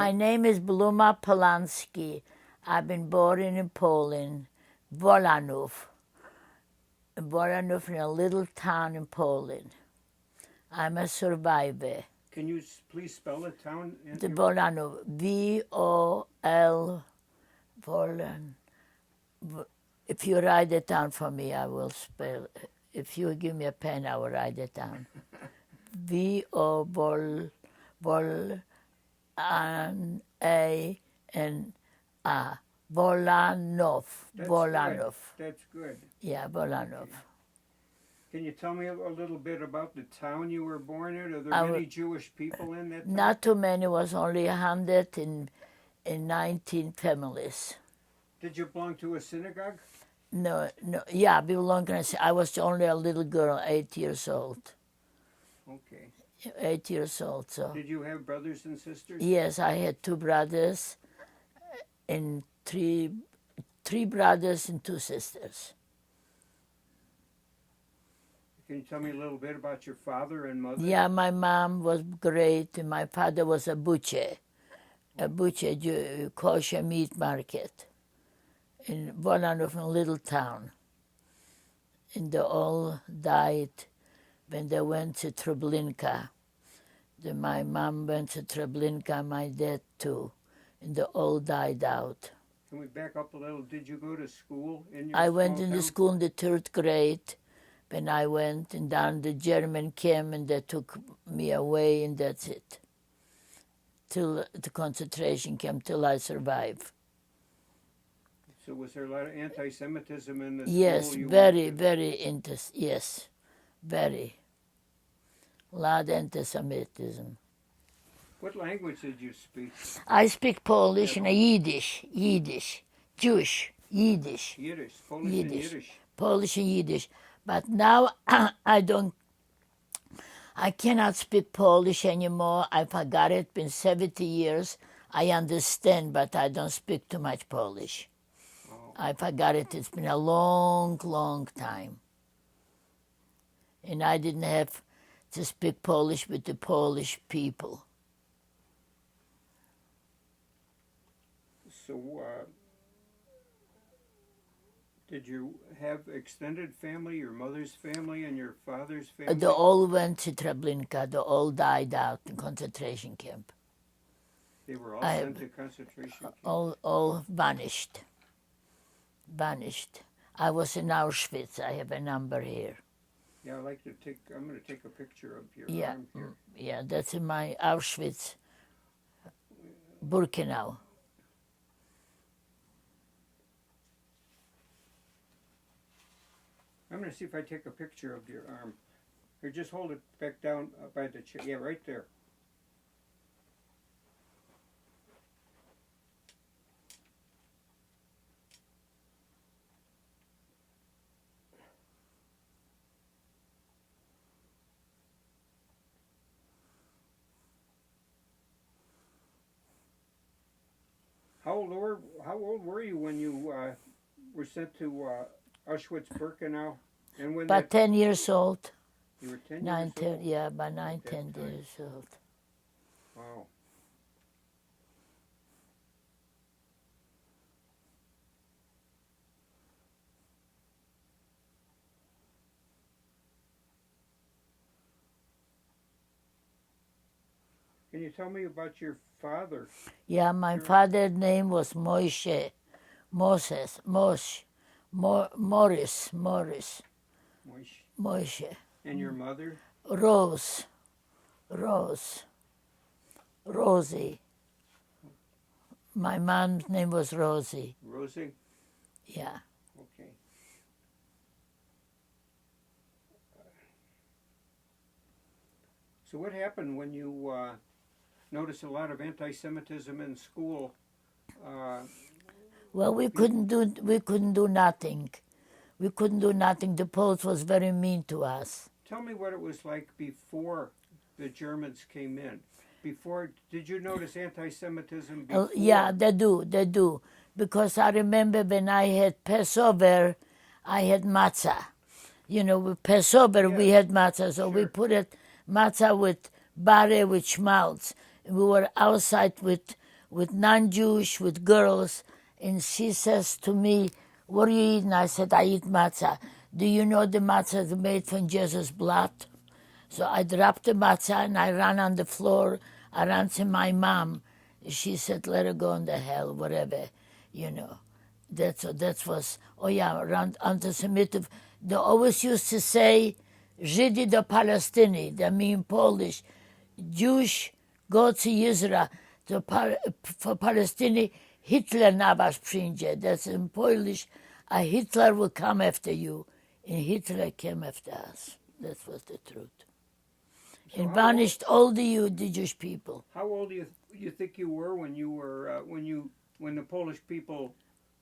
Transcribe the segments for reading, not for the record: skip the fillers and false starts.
My name is Bluma Polanski. I've been born in Poland, Wolanów. Wolanów in a little town in Poland. I'm a survivor. Can you please spell the town? The Wolanów, V-O-L, Wolan. If you write it down for me, I will spell it. If you give me a pen, I will write it down. V-O-Vol, N-A-N-A, Wolanów. Wolanów. That's good. Yeah, Wolanów. Can you tell me a little bit about the town you were born in? Are there many Jewish people in that town? Not too many. It was only 119 families. Did you belong to a synagogue? No. Yeah, we belong to. I was only a little girl, 8 years old. Okay. 8 years old. So. Did you have brothers and sisters? Yes, I had 2 brothers, and three brothers and 2 sisters. Can you tell me a little bit about your father and mother? Yeah, my mom was great, and my father was a butcher, kosher meat market in Wolanów, a little town. And they all died when they went to Treblinka. My mom went to Treblinka, my dad too, and they all died out. Can we back up a little? Did you go to school in your I small went into town? school in the 3rd grade. When I went, and down the German came and they took me away, and that's it. Till the concentration camp, till I survived. So was there a lot of anti-Semitism in the Yes, school you very, went to? very yes, very. A lot of anti-Semitism. What language did you speak? I speak Polish and Yiddish, Jewish, Yiddish. Yiddish, Polish and Yiddish. Polish and Yiddish. But now I cannot speak Polish anymore. I forgot it. Been 70 years. I understand, but I don't speak too much Polish. Oh. I forgot it. It's been a long, long time. And I didn't have to speak Polish with the Polish people. So, did you have extended family, your mother's family and your father's family? They all went to Treblinka. They all died out in concentration camp. They were all sent to concentration camps? All vanished. Vanished. I was in Auschwitz. I have a number here. Yeah, I'm going to take a picture of your arm here. Yeah, that's in my Auschwitz, Birkenau. I'm going to see if I take a picture of your arm. Here, just hold it back down by the chair. Yeah, right there. How old were you when you were sent to Auschwitz-Birkenau? And when About 10 years old. You were 10 years old? Yeah, about 9, 10 years old. Wow. Can you tell me about your father? Yeah, my father's name was Morris. Moishe. And your mother? Rosie. My mom's name was Rosie. Rosie? Yeah. Okay. So what happened when you noticed a lot of anti-Semitism in school? Well, we couldn't do nothing. We couldn't do nothing. The Poles was very mean to us. Tell me what it was like before the Germans came in. Did you notice anti-Semitism before? Yeah, they do. Because I remember when I had Passover, I had matzah. You know, with Passover we had matzah, so we put it matzah with bare with schmaltz. We were outside with with non-Jewish, with girls, and she says to me, "What are you eating?" I said, "I eat matzah." "Do you know the matzah is made from Jesus' blood?" So I dropped the matzah and I ran on the floor. I ran to my mom. She said, "Let her go in the hell, whatever, you know." That was, oh yeah, around anti-Semitic. They always used to say, Żydzi do Palestini, that mean Polish. Jewish go to Israel. For Palestini, Hitler na was przyjdzie. That's in Polish, a Hitler will come after you. And Hitler came after us. That was the truth. So And banished all the Jewish people. How old do you think you were when you were when the Polish people,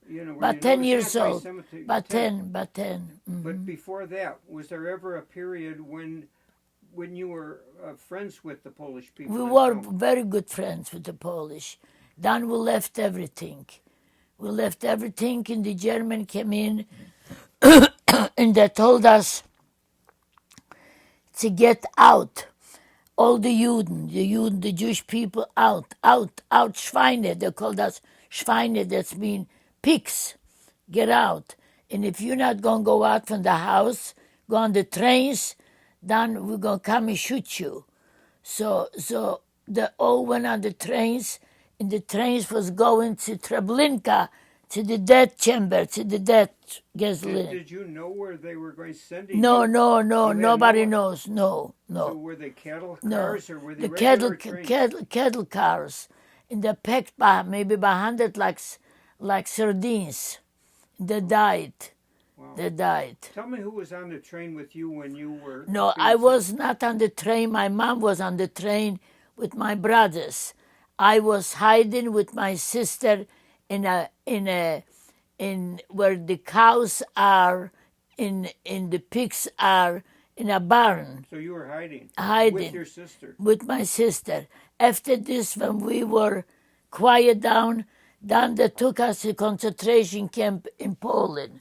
you know, About 10 years old. About 10. Mm-hmm. But before that, was there ever a period when you were friends with the Polish people? We were very good friends with the Polish. Then we left everything. We left everything, and the German came in, and they told us to get out. All the Juden, the Jewish people, out, Schweine. They called us Schweine, that means pigs. Get out. And if you're not going to go out from the house, go on the trains, then we're going to come and shoot you. So they all went on the trains, and the trains was going to Treblinka, to the death chamber, to the death gasoline. Did you know where they were going to send you? No, nobody knows. No. So were they cattle cars or were they cattle cars, and they packed maybe by 100 like sardines. They died. Wow. They died. Tell me who was on the train with you when you were... No, I was not on the train. My mom was on the train with my brothers. I was hiding with my sister in where the cows are, in the pigs are, in a barn. So you were hiding? With your sister? With my sister. After this, when we were quiet down, then they took us to concentration camp in Poland.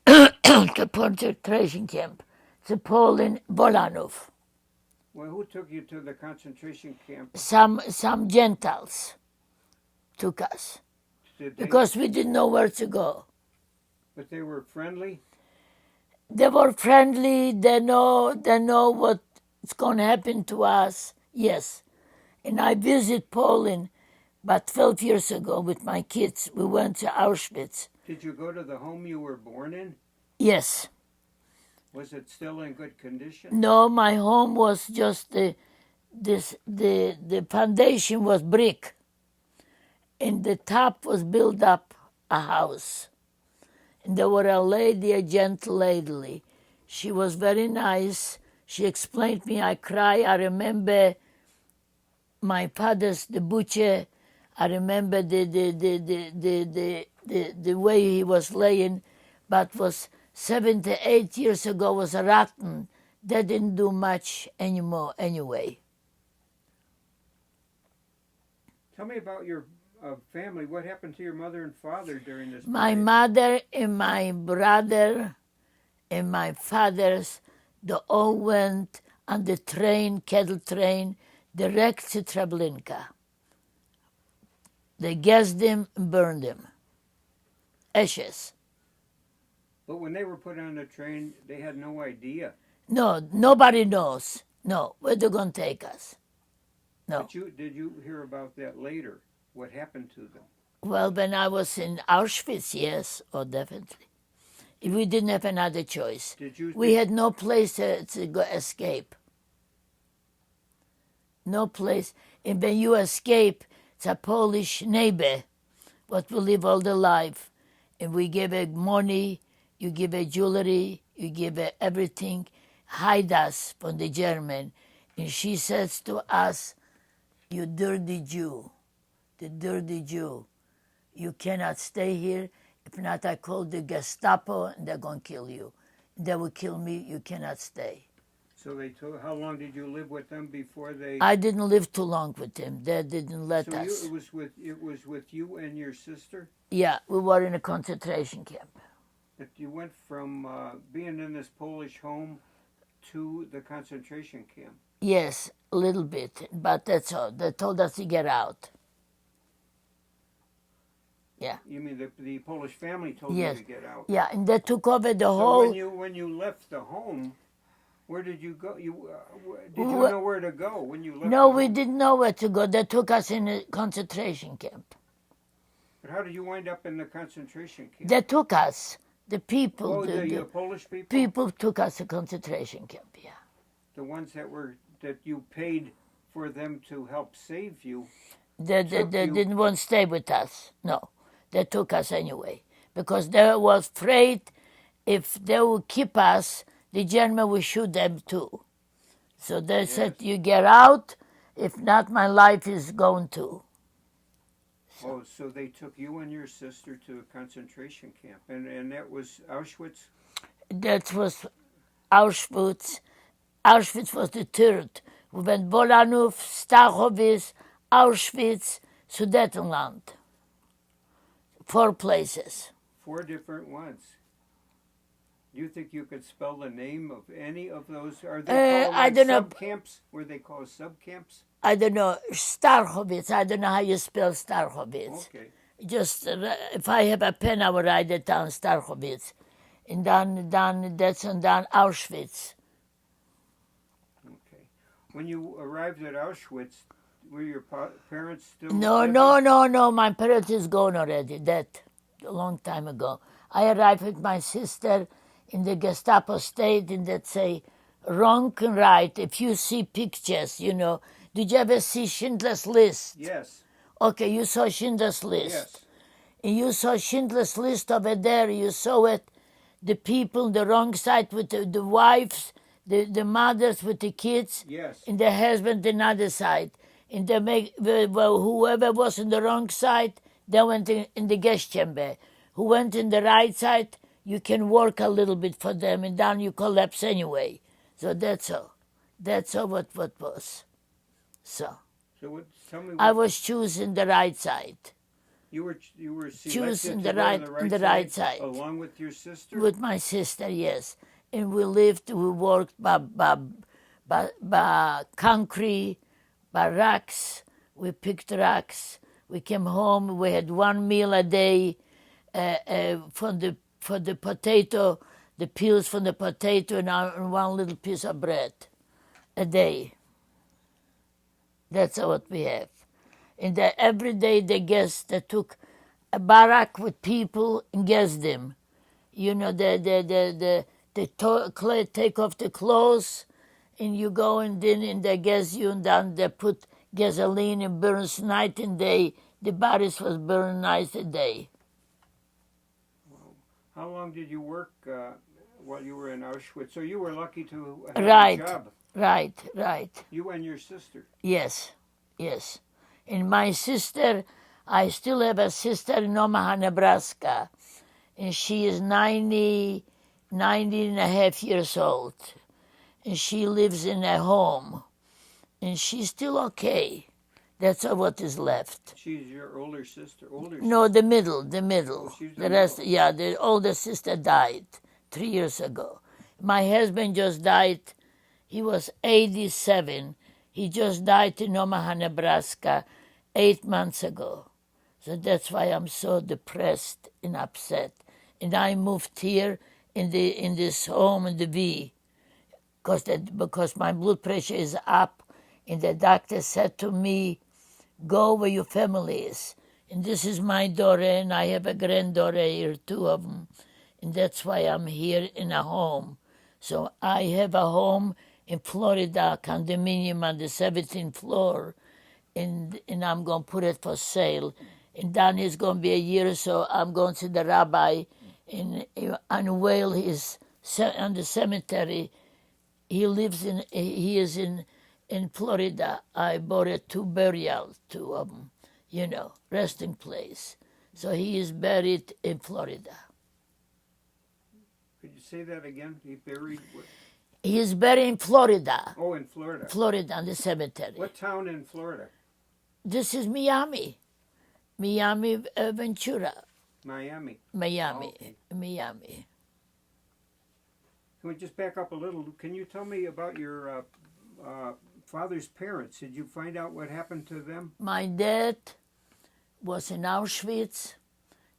The concentration camp. To Poland, Bolanów. Well, who took you to the concentration camp? Some Gentiles took us. Because we didn't know where to go. But they were friendly? They were friendly. They know what's going to happen to us. Yes. And I visited Poland about 12 years ago with my kids. We went to Auschwitz. Did you go to the home you were born in? Yes. Was it still in good condition? No, my home was just the foundation was brick. And the top was built up a house. And there were a gentle lady. She was very nice. She explained me. I cry. I remember my father's, the butcher. I remember the way he was laying, but was 78 years ago, was rotten. They didn't do much anymore anyway. Tell me about your family. What happened to your mother and father during this My period? mother and my brother and my fathers, they all went on the train, cattle train, direct to Treblinka. They gassed them and burned them. Ashes. But when they were put on the train, they had no idea. No, nobody knows. No, where they're going to take us. No. But did you hear about that later? What happened to them? Well, when I was in Auschwitz, yes, oh, definitely. We didn't have another choice. We had no place to go escape. No place. And when you escape, it's a Polish neighbor, what will live all their life. And we give her money, you give her jewelry, you give her everything, hide us from the German. And she says to us, "You dirty Jew, the dirty Jew, you cannot stay here. If not, I call the Gestapo and they're going to kill you. They will kill me, you cannot stay." So they told, how long did you live with them before they... I didn't live too long with them. They didn't let us. So it was with you and your sister? Yeah, we were in a concentration camp. But you went from being in this Polish home to the concentration camp? Yes, a little bit, but that's all. They told us to get out. Yeah. You mean the Polish family told Yes. you to get out? Yeah, and they took over the So whole. when you left the home, where did you go? Did you We- know where to go when you left? No, the we home? didn't know where to go. They took us in a concentration camp. But how did you wind up in the concentration camp? They took us. The people. Oh, the the Polish people. people took us to concentration camp. Yeah. The ones that you paid for them to help save you. They Took you- didn't want to stay with us. No, they took us anyway because they were afraid if they would keep us, the German would shoot them too. So they said, "You get out. If not, my life is going too." Oh, so they took you and your sister to a concentration camp, and that was Auschwitz. That was Auschwitz. Auschwitz was the third. We went Bolanów, Stachowitz, Auschwitz, Sudetenland. 4 places. 4 different ones. Do you think you could spell the name of any of those? Are they called I don't know. sub camps? Were they called sub camps? I don't know. Starchowitz. I don't know how you spell Starchowitz. Okay. Just if I have a pen, I would write it down, Starchowitz. And then that's and then Auschwitz. Okay. When you arrived at Auschwitz, were your parents still? No. My parents is gone already. Dead a long time ago. I arrived with my sister in the Gestapo state, and that say wrong and right. If you see pictures, did you ever see Schindler's List? Yes. Okay, you saw Schindler's List. Yes. And you saw Schindler's List over there. You saw it, the people on the wrong side with the wives, the mothers with the kids, Yes. and the husband on the other side. And whoever was on the wrong side, they went in the gas chamber. Who went in the right side, you can work a little bit for them, and then you collapse anyway. So that's all. That's all what was. So Tell me. I was choosing the right side. You were selected Choosing to go to the right side. along with your sister. With my sister, yes. And we worked by concrete, by rocks. We picked rocks. We came home. We had 1 meal a day for the potato, the peels from the potato, and 1 little piece of bread a day. That's what we have. And every day they took a barrack with people and gassed them. They take off the clothes, and you go and then they gas you, and then they put gasoline and burns night and day. The bodies was burned night and day. How long did you work while you were in Auschwitz? So you were lucky to have Right. a job. Right. You and your sister. Yes. And my sister, I still have a sister in Omaha, Nebraska, and she is 90 and a half years old, and she lives in a home, and she's still okay. That's all what is left. She's your older sister. No, the middle. Oh, she's The rest, the older sister died 3 years ago. My husband just died. He was 87. He just died in Omaha, Nebraska, 8 months ago. So that's why I'm so depressed and upset. And I moved here in this home in the V, because my blood pressure is up. And the doctor said to me, "Go where your family is." And this is my daughter, and I have a granddaughter here, 2 of them. And that's why I'm here in a home. So I have a home in Florida, condominium on the 17th floor, and I'm going to put it for sale. And then it's going to be a year, so I'm going to the rabbi and unveil his on the cemetery. He is in Florida. I bought it 2 burials, 2 of them, resting place. So he is buried in Florida. Could you say that again? He is buried in Florida. Oh, in Florida. Florida, on the cemetery. What town in Florida? This is Miami. Miami, Ventura. Miami. Miami. Can we just back up a little? Can you tell me about your father's parents? Did you find out what happened to them? My dad was in Auschwitz.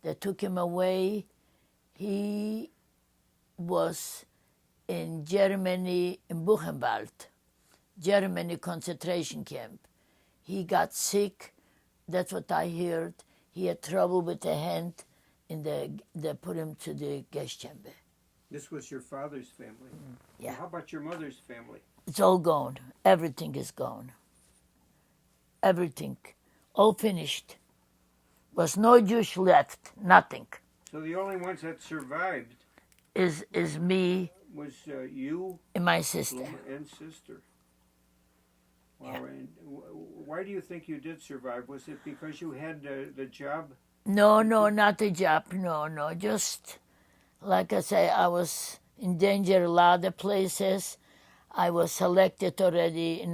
They took him away. He was in Germany, in Buchenwald, Germany concentration camp. He got sick. That's what I heard. He had trouble with the hand, and they put him to the gas chamber. This was your father's family. Yeah. Well, how about your mother's family? It's all gone. Everything is gone. Everything. All finished. Was no Jewish left. Nothing. So the only ones that survived Is me was you and my sister. Bluma, and sister. Wow. Yeah. And why do you think you did survive? Was it because you had the job? No, not a job. No. Just, like I say, I was in danger a lot of places. I was selected already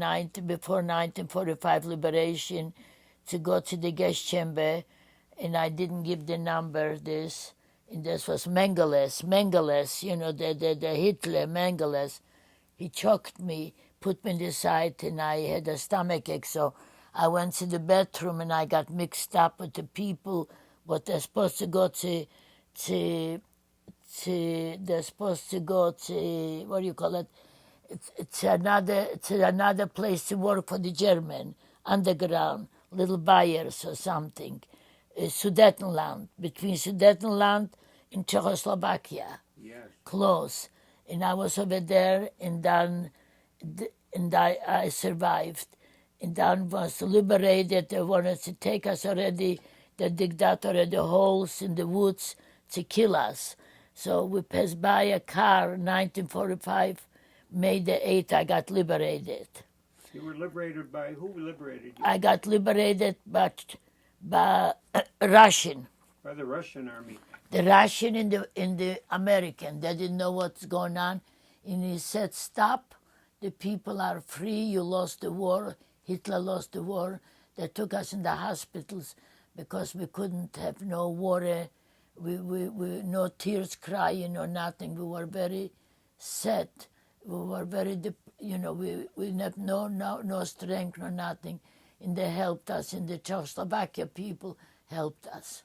before 1945 liberation to go to the gas chamber, and I didn't give the number, and this was Mengeles, you know, the Hitler, Mengeles. He choked me, put me in the side, and I had a stomachache, so I went to the bathroom, and I got mixed up with the people, but they're supposed to go they're supposed to go to, what do you call it? It's another place to work for the German, underground, little buyers or something. Sudetenland, between Sudetenland and Czechoslovakia. Yes. Close. And I was over there, and then I survived. And then was liberated. They wanted to take us already. The dictator had the holes in the woods to kill us. So we passed by a car, 1945, May the 8th, I got liberated. You were liberated by, who liberated you? I got liberated by Russian. By the Russian army. The Russian and the American. They didn't know what's going on. And he said, stop. The people are free. You lost the war. Hitler lost the war. They took us in the hospitals because we couldn't have no water. We no tears crying or nothing. We were very sad. We were very, we had no strength, no nothing. And they helped us. And the Czechoslovakia people helped us.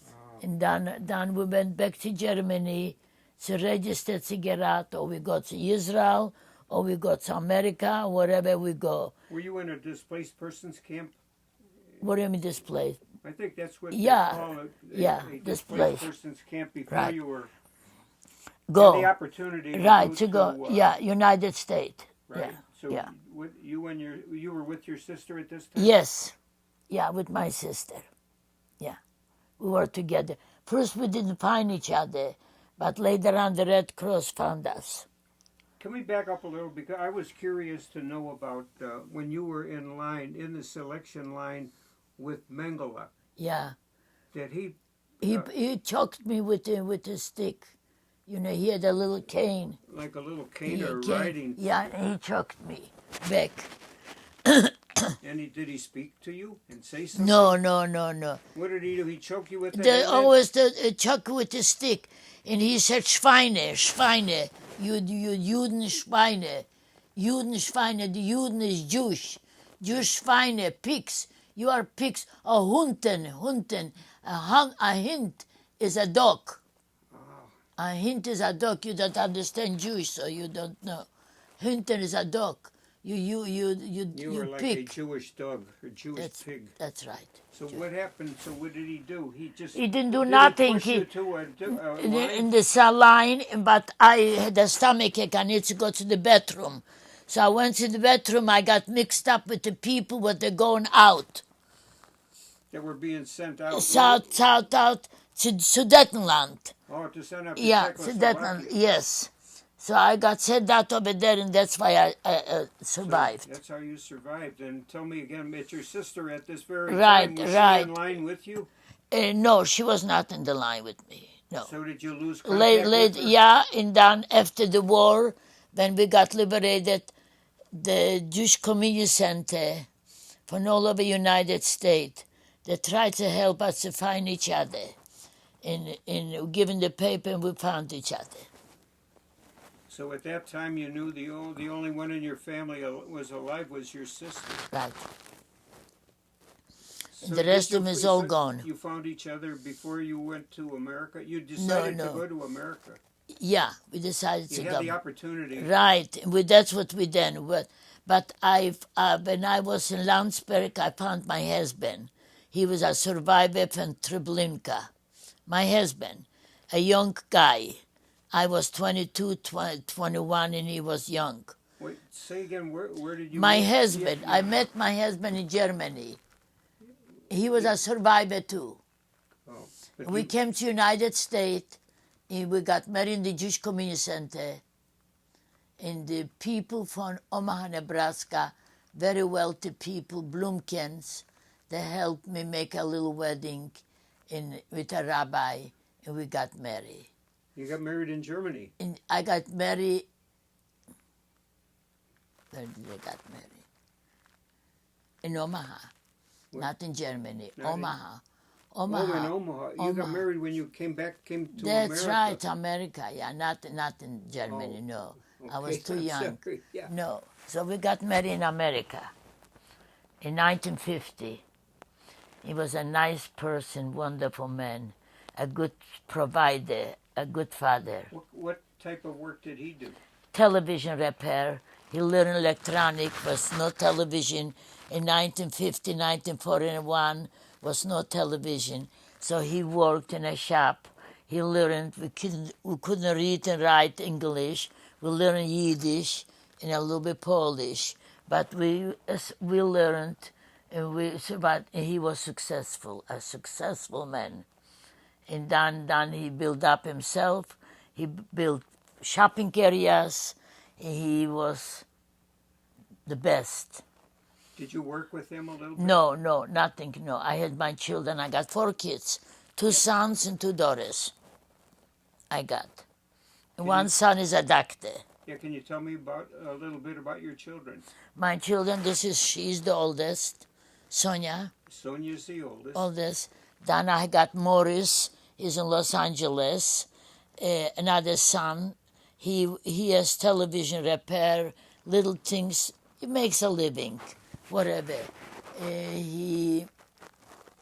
Wow. And then we went back to Germany to register to get out, or we go to Israel, or we go to America, wherever we go. Were you in a displaced persons camp? What do you mean displaced? I think that's what they call it. A displaced persons camp before you were go the opportunity to go United States. Right. So you were with your sister at this time? Yes. Yeah, with my sister. Yeah. We were together. First we didn't find each other, but later on the Red Cross found us. Can we back up a little? Because I was curious to know about when you were in the selection line with Mengele. Yeah. That he choked me with a stick. You know, he had a little cane. Like a little cane or riding. Yeah, and he choked me back. And did he speak to you and say something? No. What did he do? He choked you with They always choke with a stick. And he said, Schweine. You Juden Schweine. The Juden is Jewish. Jewish Schweine, pigs. You are pigs. Hunden. A hint is a dog. A hint is a dog. You don't understand Jewish, so you don't know. Hunden is a dog. You were like pig. A Jewish dog, a Jewish pig. That's right. So what happened? So what did he do? He didn't do nothing. He pushed you to a line? In the line, but I had a stomachache. I need to go to the bathroom. So I went to the bathroom. I got mixed up with the people when they're going out. That were being sent out? Out to Sudetenland. Oh, to send out to Sudetenland, yes. So I got sent out over there, and that's why I survived. So that's how you survived. And tell me again, met your sister at this very time. Was she in line with you? No, she was not in the line with me. No. So did you lose contact with her? Yeah, and then after the war, when we got liberated, the Jewish Community Center from all over the United States, they tried to help us to find each other. In giving the paper, and we found each other. So at that time, you knew the only one in your family was alive was your sister. Right. And the rest did of them is you- all so gone. You found each other before you went to America? You No, decided to no. go to America. Yeah, we decided You to had go. the opportunity. Right, that's what we done. But when I was in Landsberg, I found my husband. He was a survivor from Treblinka. My husband, a young guy. I was 22, 21, and he was young. Wait, say again, where did you My meet? husband, Yeah, I met my husband in Germany. He was a survivor too. Oh, but We you- came to United States, and we got married in the Jewish Community Center. And the people from Omaha, Nebraska, very wealthy people, Blumkins, they helped me make a little wedding with a rabbi, and we got married. You got married in Germany. And I got married. Where did I got married? In Omaha, Where? not in Germany. Not in- Omaha. Oh, in Omaha. You got Omaha. married when you came to That's America. right, America. Yeah, not in Germany. Oh, No, I was Okay, too I'm young. sorry, Yeah. No, so we got married in America in 1950. He was a nice person, wonderful man, a good provider, a good father. What type of work did he do? Television repair. He learned electronic, was no television. In 1950, 1941, was no television. So he worked in a shop. He learned, we couldn't read and write English. We learned Yiddish and a little bit Polish. But we learned, and we survived, and he was successful, a successful man. And then he built up himself. He built shopping areas. He was the best. Did you work with him a little bit? No, nothing. No, I had my children. I got 4 kids, 2 sons and 2 daughters. I got. One son is a doctor. Yeah, can you tell me a little bit about your children? My children, she's the oldest, Sonia, Sonia's the oldest. oldest. Then I got Morris, he's in Los Angeles. Another son, he has television repair, little things. He makes a living, whatever. He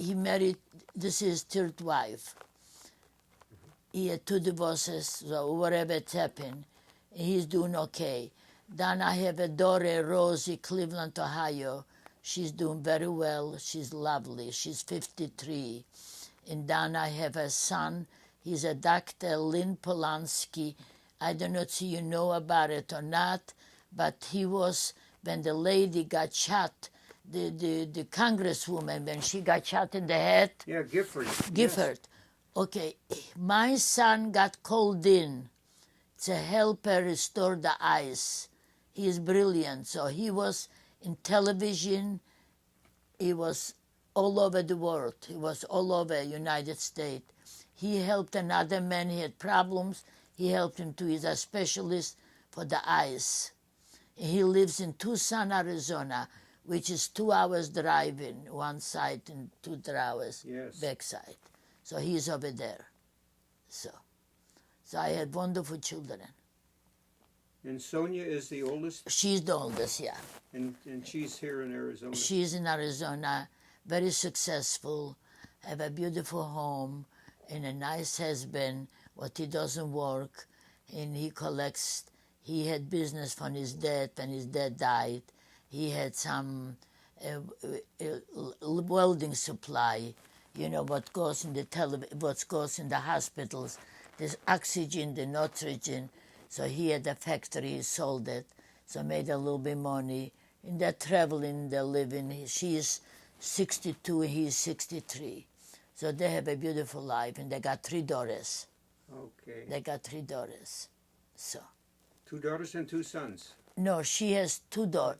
married, this is his 3rd wife. He had 2 divorces, so whatever it happened, he's doing okay. Then I have a daughter, Rosie, Cleveland, Ohio. She's doing very well. She's lovely. She's 53. And then I have a son. He's a doctor, Bluma Polanski. I don't know if you know about it or not, but he was, when the lady got shot, the congresswoman, when she got shot in the head. Yeah, Gifford. Gifford. Yes. Okay, my son got called in to help her restore the eyes. He is brilliant. So he was in television. He was all over the world. He was all over United States. He helped another man. He had problems. He helped him too. He's a specialist for the eyes. He lives in Tucson, Arizona, which is 2 hours driving one side and 2 hours back side. So he's over there. So I had wonderful children. And Sonia is the oldest? She's the oldest, yeah. And she's here in Arizona? She's in Arizona, very successful, have a beautiful home, and a nice husband, but he doesn't work, and he collects. He had business from his dad. When his dad died, he had some welding supply, you know, what goes in the hospitals. There's oxygen, the nitrogen. So he had a factory, he sold it, so made a little bit money. And they're traveling, they're living. She is 62, he's 63. So they have a beautiful life, and they got 3 daughters. Okay. They got 3 daughters. So. 2 daughters and 2 sons? No, she has 3 daughters.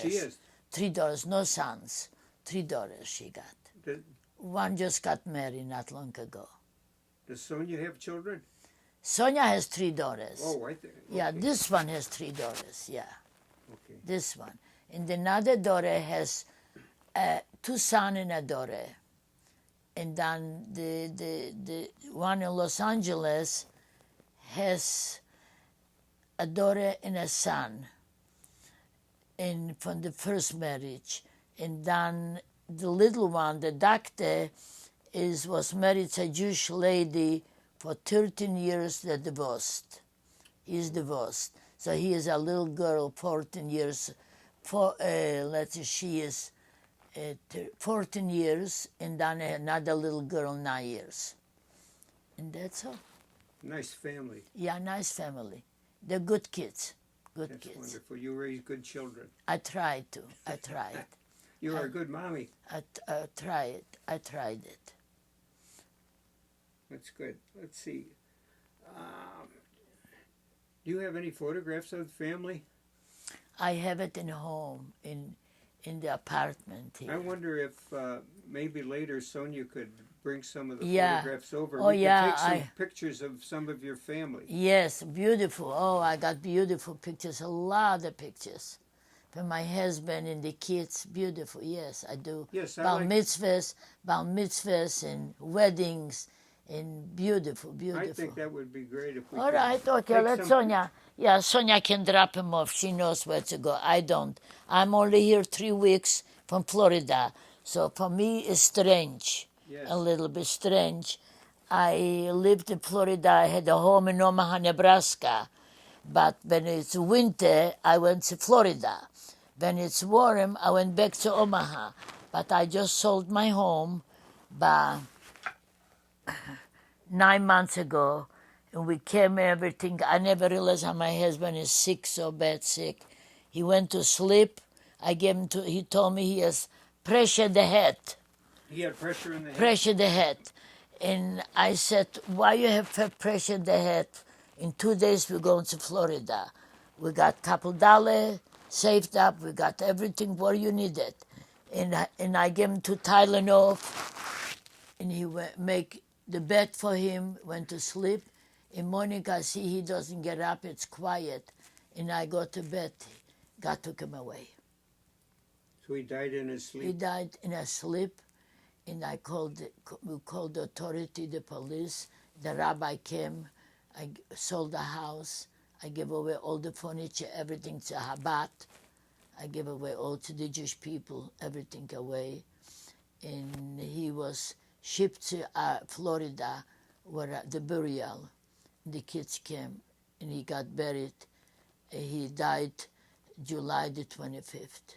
Oh, she has? 3 daughters, no sons. 3 daughters she got. One just got married not long ago. Does Sonia have children? Sonia has 3 daughters. Oh, right there. Okay. Yeah, this one has 3 daughters, yeah. Okay. This one. And another daughter has 2 sons and a daughter. And then the one in Los Angeles has a daughter and a son from the first marriage. And then the little one, the doctor, was married to a Jewish lady for 13 years. They divorced. He's divorced. So he is a little girl, 14 years. Let's see, she is 14 years, and then another little girl, 9 years. And that's all. Nice family. Yeah, nice family. They're good kids. Good That's kids. wonderful. You raise good children. I tried to. I tried. You are a good mommy. I tried. I tried it. That's good. Let's see. Do you have any photographs of the family? I have it in home, in the apartment here. I wonder if maybe later Sonia could bring some of the Yeah. photographs over. Oh, We yeah, could take some pictures of some of your family. Yes, beautiful. Oh, I got beautiful pictures, a lot of pictures. For my husband and the kids, beautiful. Yes, I do. Yes, I bar like. mitzvahs and weddings, and beautiful, beautiful. I think that would be great if we All could. right, okay, take let some- Sonia. Yeah, Sonia can drop him off. She knows where to go. I don't. I'm only here 3 weeks from Florida. So for me, it's strange, Yes. a little bit strange. I lived in Florida. I had a home in Omaha, Nebraska. But when it's winter, I went to Florida. When it's warm, I went back to Omaha. But I just sold my home about 9 months ago. And we came everything. I never realized how my husband is sick, so bad sick. He went to sleep. I gave him he told me he has pressure in the head. He had pressure in the head. Pressure in the head. And I said, why you have pressure in the head? In 2 days we're going to Florida. We got a couple dollars saved up. We got everything where you need it. And I gave him 2 Tylenol. And he make the bed for him, went to sleep. In morning I see he doesn't get up, it's quiet. And I go to bed. God took him away. So he died in his sleep. He died in his sleep. And we called the authority, the police. The rabbi came. I sold the house. I gave away all the furniture, everything to Chabad. I gave away all to the Jewish people, everything away. And he was shipped to Florida, where the burial. The kids came, and he got buried. He died July the 25th.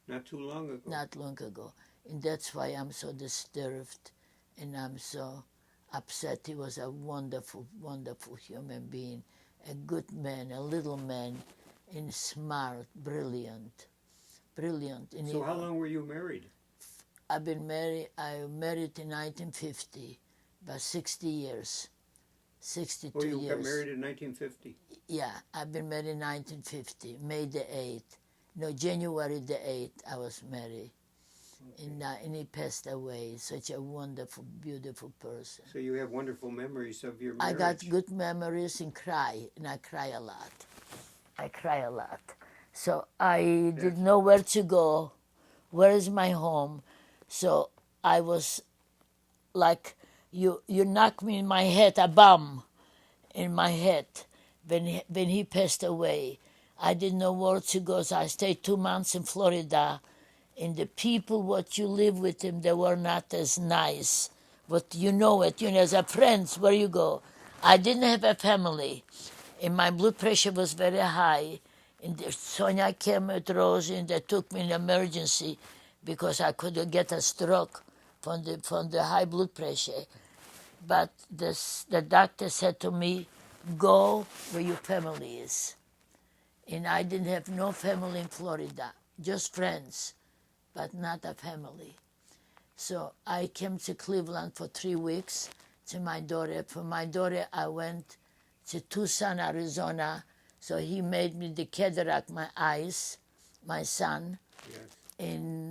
Not too long ago. Not long ago. And that's why I'm so disturbed, and I'm so upset. He was a wonderful, wonderful human being, a good man, a little man, and smart, brilliant. And So how long were you married? I married in 1950, about 60 years. 62 Oh, you years. got married in 1950. Yeah, I've been married in 1950, May the 8th. No, January the 8th, I was married. Okay. And he passed away. Such a wonderful, beautiful person. So you have wonderful memories of your marriage. I got good memories and I cry a lot. I cry a lot. So I didn't know where to go. Where is my home? So I was like, you knocked me in my head, a bomb in my head when he passed away. I didn't know where to go, so I stayed 2 months in Florida. And the people what you live with them, they were not as nice. But you know it, as a friends, where you go. I didn't have a family, and my blood pressure was very high. And Sonia came with Rosie, and they took me in emergency because I could get a stroke from the high blood pressure. But the doctor said to me, go where your family is. And I didn't have no family in Florida, just friends, but not a family. So I came to Cleveland for 3 weeks to my daughter. For my daughter, I went to Tucson, Arizona. So he made me the cataract, my eyes, my son. Yes. And